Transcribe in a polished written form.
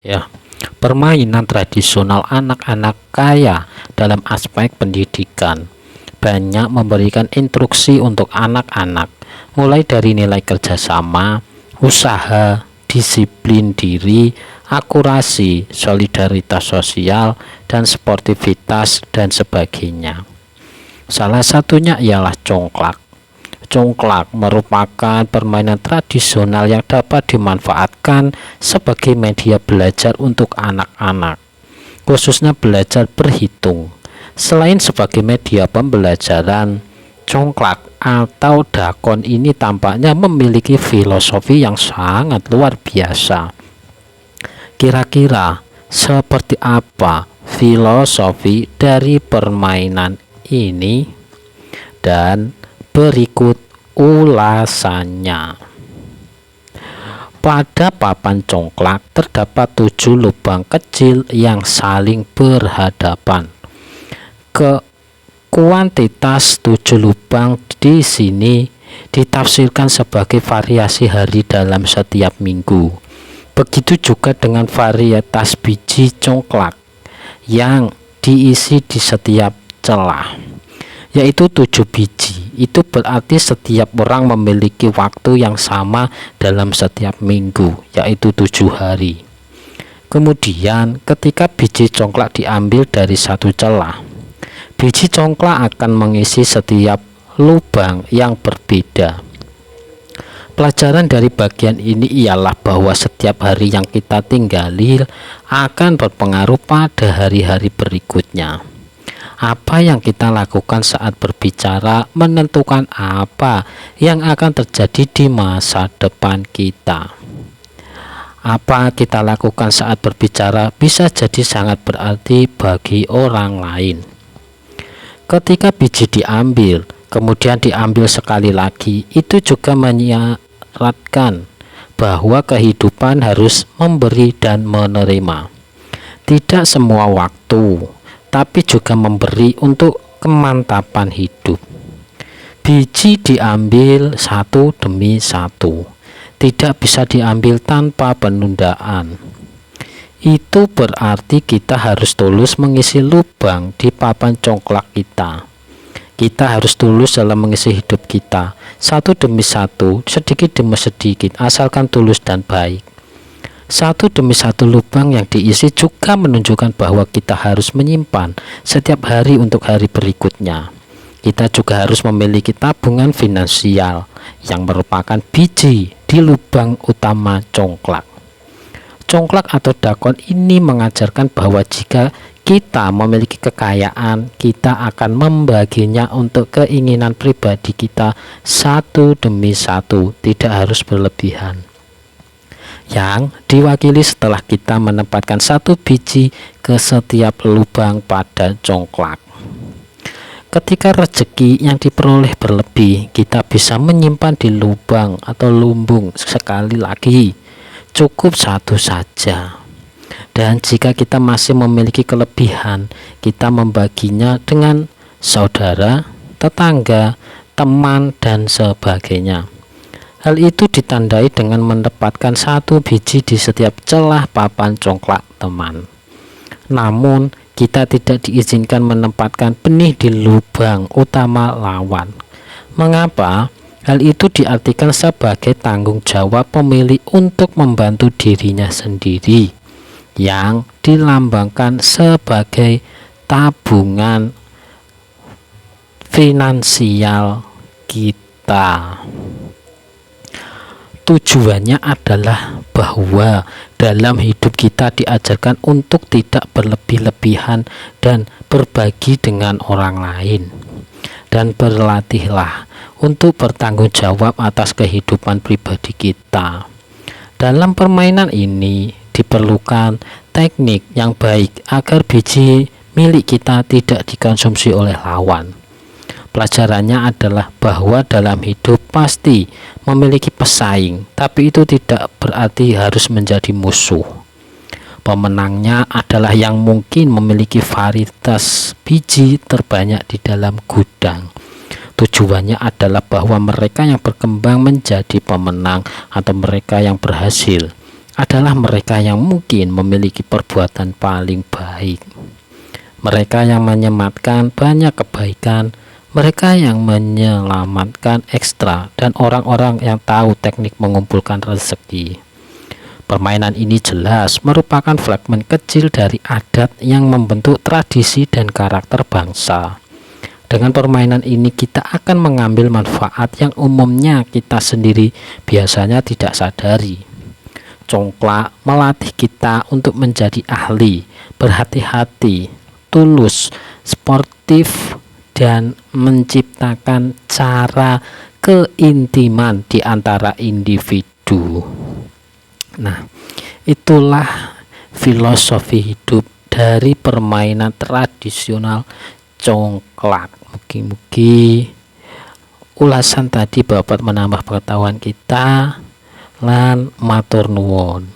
Ya, permainan tradisional anak-anak kaya dalam aspek pendidikan banyak memberikan instruksi untuk anak-anak, mulai dari nilai kerjasama, usaha, disiplin diri, akurasi, solidaritas sosial, dan sportivitas dan sebagainya. Salah satunya ialah congklak. Congklak merupakan permainan tradisional yang dapat dimanfaatkan sebagai media belajar untuk anak-anak, khususnya belajar berhitung. Selain sebagai media pembelajaran, congklak atau dakon ini tampaknya memiliki filosofi yang sangat luar biasa. Kira-kira seperti apa filosofi dari permainan ini? Dan berikut ulasannya. Pada papan congklak terdapat 7 lubang kecil yang saling berhadapan. Kuantitas 7 lubang di sini ditafsirkan sebagai variasi hari dalam setiap minggu. Begitu juga dengan varietas biji congklak yang diisi di setiap celah, yaitu 7 biji. Itu berarti setiap orang memiliki waktu yang sama dalam setiap minggu, yaitu 7 hari. Kemudian ketika biji congklak diambil dari satu celah, biji congklak akan mengisi setiap lubang yang berbeda. Pelajaran dari bagian ini ialah bahwa setiap hari yang kita tinggali akan berpengaruh pada hari-hari berikutnya. Apa yang kita lakukan saat berbicara menentukan apa yang akan terjadi di masa depan kita. Apa kita lakukan saat berbicara bisa jadi sangat berarti bagi orang lain. Ketika biji diambil, kemudian diambil sekali lagi, itu juga menyiratkan bahwa kehidupan harus memberi dan menerima. Tidak semua waktu, tapi juga memberi untuk kemantapan hidup. Biji diambil satu demi satu, tidak bisa diambil tanpa penundaan. Itu berarti kita harus tulus mengisi lubang di papan congklak kita. Kita harus tulus dalam mengisi hidup kita, satu demi satu, sedikit demi sedikit, asalkan tulus dan baik. Satu demi satu lubang yang diisi juga menunjukkan bahwa kita harus menyimpan setiap hari untuk hari berikutnya. Kita juga harus memiliki tabungan finansial yang merupakan biji di lubang utama congklak. Congklak atau dakon ini mengajarkan bahwa jika kita memiliki kekayaan, kita akan membaginya untuk keinginan pribadi kita satu demi satu, tidak harus berlebihan. Yang diwakili setelah kita menempatkan satu biji ke setiap lubang pada congklak. Ketika rezeki yang diperoleh berlebih, kita bisa menyimpan di lubang atau lumbung sekali lagi, cukup satu saja. Dan jika kita masih memiliki kelebihan, kita membaginya dengan saudara, tetangga, teman, dan sebagainya. Hal itu ditandai dengan menempatkan satu biji di setiap celah papan congklak teman. Namun, kita tidak diizinkan menempatkan benih di lubang utama lawan. Mengapa? Hal itu diartikan sebagai tanggung jawab pemilik untuk membantu dirinya sendiri, yang dilambangkan sebagai tabungan finansial kita. Tujuannya adalah bahwa dalam hidup kita diajarkan untuk tidak berlebih-lebihan dan berbagi dengan orang lain. Dan berlatihlah untuk bertanggung jawab atas kehidupan pribadi kita. Dalam permainan ini diperlukan teknik yang baik agar biji milik kita tidak dikonsumsi oleh lawan. Pelajarannya adalah bahwa dalam hidup pasti memiliki pesaing, tapi itu tidak berarti harus menjadi musuh. Pemenangnya adalah yang mungkin memiliki varietas biji terbanyak di dalam gudang. Tujuannya adalah bahwa mereka yang berkembang menjadi pemenang atau mereka yang berhasil adalah mereka yang mungkin memiliki perbuatan paling baik. Mereka yang menyematkan banyak kebaikan, mereka yang menyelamatkan ekstra, dan orang-orang yang tahu teknik mengumpulkan rezeki. Permainan ini jelas merupakan fragmen kecil dari adat yang membentuk tradisi dan karakter bangsa. Dengan permainan ini kita akan mengambil manfaat yang umumnya kita sendiri biasanya tidak sadari. Congklak melatih kita untuk menjadi ahli, berhati-hati, tulus, sportif, dan menciptakan cara keintiman di antara individu. Nah, itulah filosofi hidup dari permainan tradisional congklak. Mugi-mugi ulasan tadi dapat menambah pengetahuan kita. Lan matur nuwun.